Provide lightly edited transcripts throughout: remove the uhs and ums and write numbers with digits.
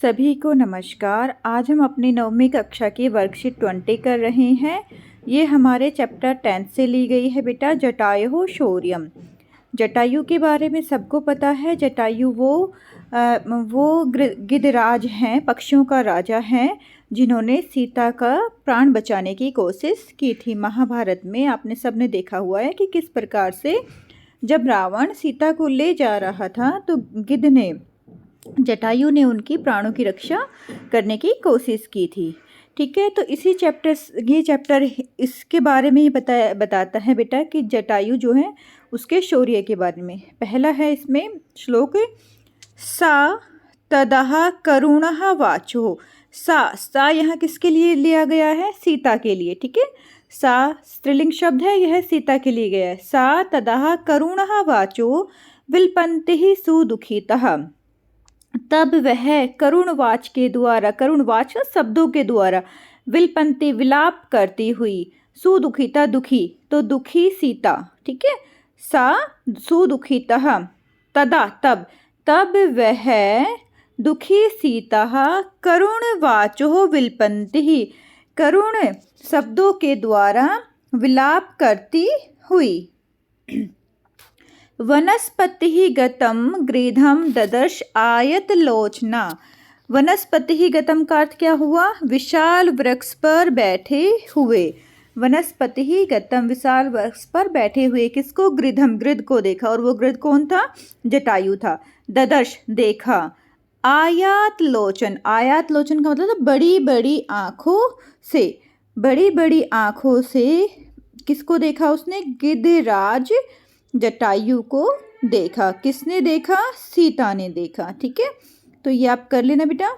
सभी को नमस्कार। आज हम अपनी 9वीं कक्षा की वर्कशीट 20 कर रहे हैं। ये हमारे चैप्टर 10 से ली गई है बेटा, जटायु शौर्यम। जटायु के बारे में सबको पता है। जटायु वो गिद्धराज हैं, पक्षियों का राजा हैं, जिन्होंने सीता का प्राण बचाने की कोशिश की थी। महाभारत में आपने सबने देखा हुआ है कि किस प्रकार से जब रावण सीता को ले जा रहा था तो जटायु ने उनकी प्राणों की रक्षा करने की कोशिश की थी। ठीक है, तो ये चैप्टर इसके बारे में ही बताता है बेटा कि जटायु जो है उसके शौर्य के बारे में। पहला है इसमें श्लोक, सा तदः करुणः वाचो। सा यहाँ किसके लिए लिया गया है? सीता के लिए। ठीक है, सा स्त्रीलिंग शब्द है, यह सीता के लिए गया है। सा तदः करुणः वाचो विलपन्तिः सुदुःखितः। तब वह करुणवाच के द्वारा, करुणवाच शब्दों के द्वारा, विलपन्ति विलाप करती हुई, सुदुखिता दुखी, तो दुखी सीता। ठीक है, सा सुदुखितः तदा तब वह दुखी सीता करुणवाचो विलपन्ति, करुण शब्दों के द्वारा विलाप करती हुई। वनस्पति गतम गृधम ददर्श आयत लोचना। वनस्पति गतम का अर्थ क्या हुआ? विशाल वृक्ष पर बैठे हुए। वनस्पति गतम विशाल वृक्ष पर बैठे हुए किसको? गृधम, गृध को देखा। और वो गृध कौन था? जटायु था। ददर्श देखा। आयात लोचन, आयात लोचन का मतलब बड़ी बड़ी आँखों से, बड़ी बड़ी आँखों से किसको देखा उसने? गिद्धराज जटायु को देखा। किसने देखा? सीता ने देखा। ठीक है, तो ये आप कर लेना बेटा।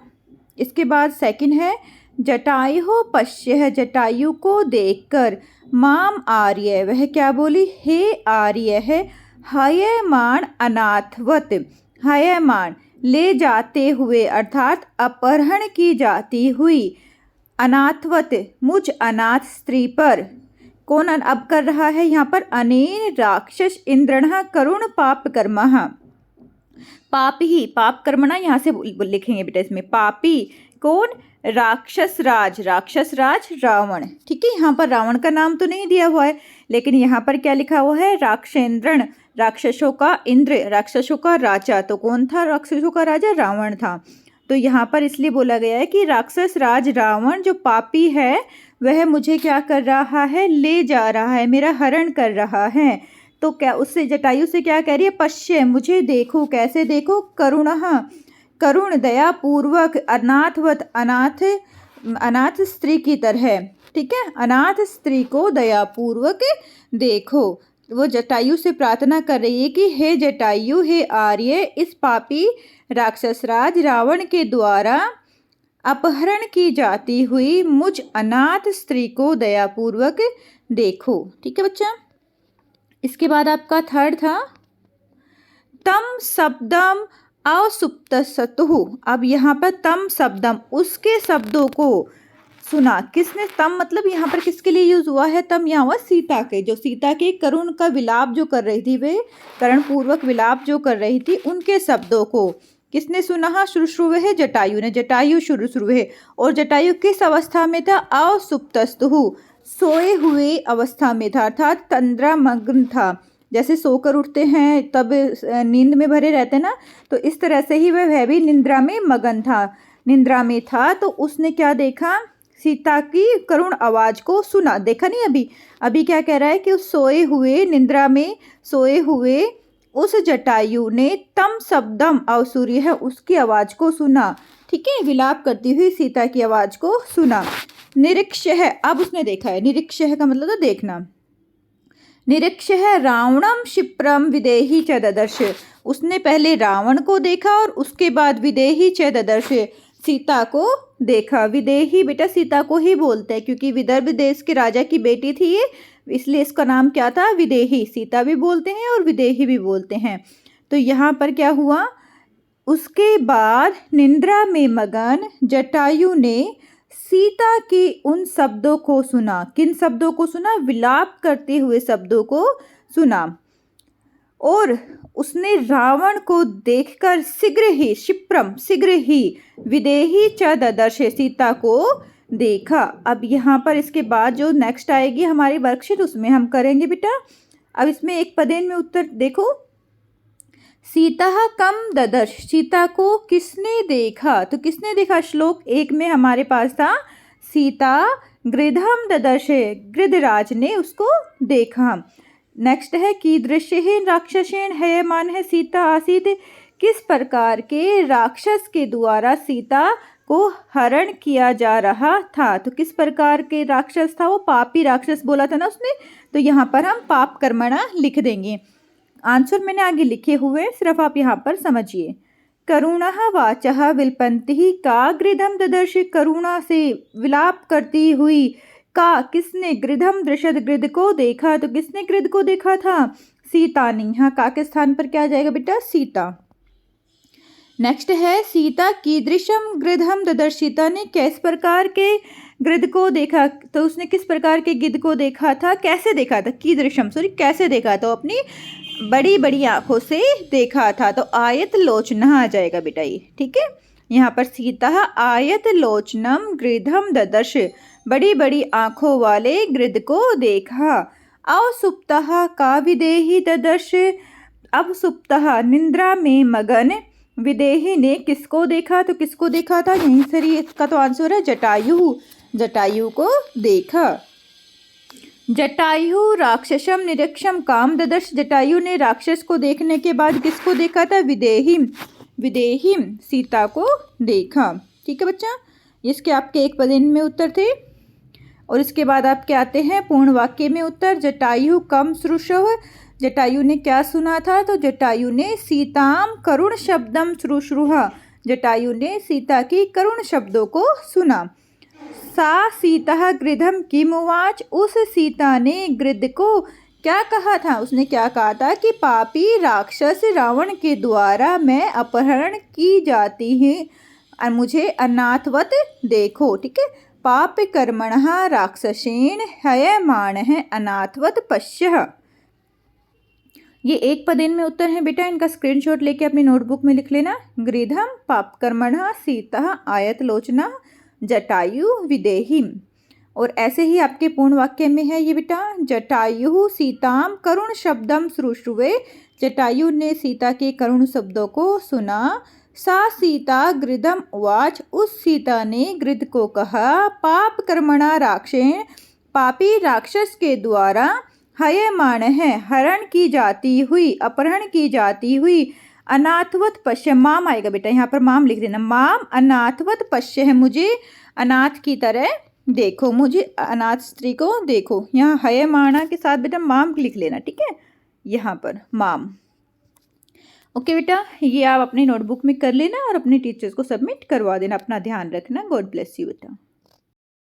इसके बाद सेकंड है, जटायु पश्य, जटायु को देखकर, माम आर्य, वह क्या बोली? हे आर्य है, हयमान अनाथवत, हयमान ले जाते हुए अर्थात अपहरण की जाती हुई, अनाथवत मुझ अनाथ स्त्री पर। कौन अब कर रहा है यहाँ पर? अनेन राक्षस इंद्रणः करुण पाप कर्मः। पाप ही, पाप कर्मणा यहाँ से लिखेंगे बेटा इसमें। पापी कौन? राक्षस राज, राक्षस राज रावण। ठीक है, यहाँ पर रावण का नाम तो नहीं दिया हुआ है, लेकिन यहाँ पर क्या लिखा हुआ है? राक्षेंद्रण, राक्षसों का इंद्र, राक्षसों का राजा। तो कौन था राक्षसों का राजा? रावण था। तो यहाँ पर इसलिए बोला गया है कि राक्षस राज रावण जो पापी है वह मुझे क्या कर रहा है? ले जा रहा है, मेरा हरण कर रहा है। तो क्या उससे, जटायु से क्या कह रही है? पश्य, मुझे देखो। कैसे देखो? करुणः, करुण दया पूर्वक, अनाथवत, अनाथ स्त्री की तरह। ठीक है, अनाथ स्त्री को दया पूर्वक देखो। वो जटायु से प्रार्थना कर रही है कि हे जटायु, हे आर्य, इस पापी राक्षस राज रावण के द्वारा अपहरण की जाती हुई मुझ अनाथ स्त्री को दयापूर्वक देखो। ठीक है बच्चा। इसके बाद आपका थर्ड था, तम शब्दम असुप्तसतुः। अब यहाँ पर तम शब्दम, उसके शब्दों को सुना। किसने? तम मतलब यहाँ पर किसके लिए यूज हुआ है? तम यहाँ हुआ सीता के, जो सीता के करुण का विलाप जो कर रही थी, वे करुण पूर्वक विलाप जो कर रही थी, उनके शब्दों को किसने सुना? शुश्रुवे, जटायु ने। जटायु शुश्रुवे। और जटायु किस अवस्था में था? असुप्तस्तुः, सोए हुए अवस्था में था, अर्थात तंद्रामग्न था। जैसे सोकर उठते हैं तब नींद में भरे रहते हैं ना, तो इस तरह से ही वह भी निंद्रा में मगन था, निंद्रा में था। तो उसने क्या देखा? सीता की करुण आवाज को सुना। देखा नहीं अभी क्या कह रहा है कि उस सोए हुए, निंद्रा में सोए हुए उस जटायु ने तम शब्दम अवसूर्य है, उसकी आवाज को सुना। ठीक है, विलाप करती हुई सीता की आवाज को सुना। निरीक्ष है, अब उसने देखा है। निरीक्ष का मतलब तो देखना। निरीक्ष है रावणम क्षिप्रम विदेही च ददर्श। उसने पहले रावण को देखा और उसके बाद विदेही च ददर्श, सीता को देखा। विदेही बेटा सीता को ही बोलते हैं, क्योंकि विदर्भ देश के राजा की बेटी थी ये, इसलिए इसका नाम क्या था? विदेही। सीता भी बोलते हैं और विदेही भी बोलते हैं। तो यहाँ पर क्या हुआ? उसके बाद निंद्रा में मगन जटायु ने सीता की उन शब्दों को सुना। किन शब्दों को सुना? विलाप करते हुए शब्दों को सुना। और उसने रावण को देखकर शीघ्र ही विदेही च ददर्श, सीता को देखा। अब यहाँ पर इसके बाद जो नेक्स्ट आएगी हमारी वर्कशीट उसमें हम करेंगे बेटा। अब इसमें एक पदेन में उत्तर देखो, सीता कम ददर्श, सीता को किसने देखा? तो किसने देखा? श्लोक 1 में हमारे पास था सीता गृधम ददर्श, गृधराज ने उसको देखा। नेक्स्ट है कीदृशेन राक्षसेन हयमान है सीता आसीत, किस प्रकार के राक्षस के द्वारा सीता को हरण किया जा रहा था? तो किस प्रकार के राक्षस था वो? पापी राक्षस बोला था ना उसने, तो यहाँ पर हम पाप कर्मणा लिख देंगे। आंसर मैंने आगे लिखे हुए, सिर्फ आप यहाँ पर समझिए। करुणः वाचः विलपन्ति का गृधम ददर्श, करुणा से विलाप करती हुई का किसने गृधम दृशद, गृध को देखा। तो किसने गृध को देखा था? सीता ने। यहाँ का के स्थान पर क्या आ जाएगा बेटा? सीता। नेक्स्ट है सीता कीदृशम गृधम ददर्श, सीता ने किस प्रकार के गृध को देखा? तो उसने किस प्रकार के गिद्ध को देखा था? कैसे देखा था? कीदृशम कैसे देखा? तो अपनी बड़ी बड़ी आंखों से देखा था। तो आयत लोचना आ जाएगा बेटा ये, ठीक है। यहाँ पर सीता आयत लोचनम गृधम ददर्श, बड़ी बड़ी आंखों वाले गृध को देखा। अवसुप्तः का विदेही ददर्श, अब सुप्तः निंद्रा में मगन विदेही ने किसको देखा? तो किसको देखा था? यहीं से इसका तो आंसर है जटायु, जटायु को देखा। जटायु राक्षसम निरीक्षम काम ददर्श, जटायु ने राक्षस को देखने के बाद किसको देखा था? विदेहिम, विदेहिम सीता को देखा। ठीक है बच्चा, इसके आपके एक पदेन में उत्तर थे। और इसके बाद आपके आते हैं पूर्ण वाक्य में उत्तर। जटायु कम श्रुषुः, जटायु ने क्या सुना था? तो जटायु ने सीताम करुण शब्दम श्रुश्रुहा, जटायु ने सीता की करुण शब्दों को सुना। सा सीता गृधम किमुवाच, उस सीता ने गृध को क्या कहा था? उसने क्या कहा था कि पापी राक्षस रावण के द्वारा मैं अपहरण की जाती है और मुझे अनाथवत देखो। ठीक है, पाप कर्मणः राक्षसेन हयमानः अनाथवत पश्यः। ये एक पदेन में उत्तर है बेटा, इनका स्क्रीनशॉट लेके अपनी नोटबुक में लिख लेना। गृधम पाप कर्मणः सीता आयत लोचना जटायु विदेहिम। और ऐसे ही आपके पूर्ण वाक्य में है ये बेटा, जटायु सीताम करुण शब्दम श्रुश्रुवे, जटायु ने सीता के करुण शब्दों को सुना। सा सीता गृधम उवाच, उस सीता ने गृध को कहा। पाप कर्मणा राक्षसेन, पापी राक्षस के द्वारा हयमान है हरण की जाती हुई, अपहरण की जाती हुई। अनाथवत पश्य, माम आएगा बेटा, यहाँ पर माम लिख देना। माम अनाथवत पश्य है, मुझे अनाथ की तरह देखो, मुझे अनाथ स्त्री को देखो। यहाँ हयमाना के साथ बेटा माम लिख लेना, ठीक है, यहाँ पर माम। ओके बेटा, ये आप अपनी नोटबुक में कर लेना और अपने टीचर्स को सबमिट करवा देना। अपना ध्यान रखना। गॉड ब्लेस यू बेटा।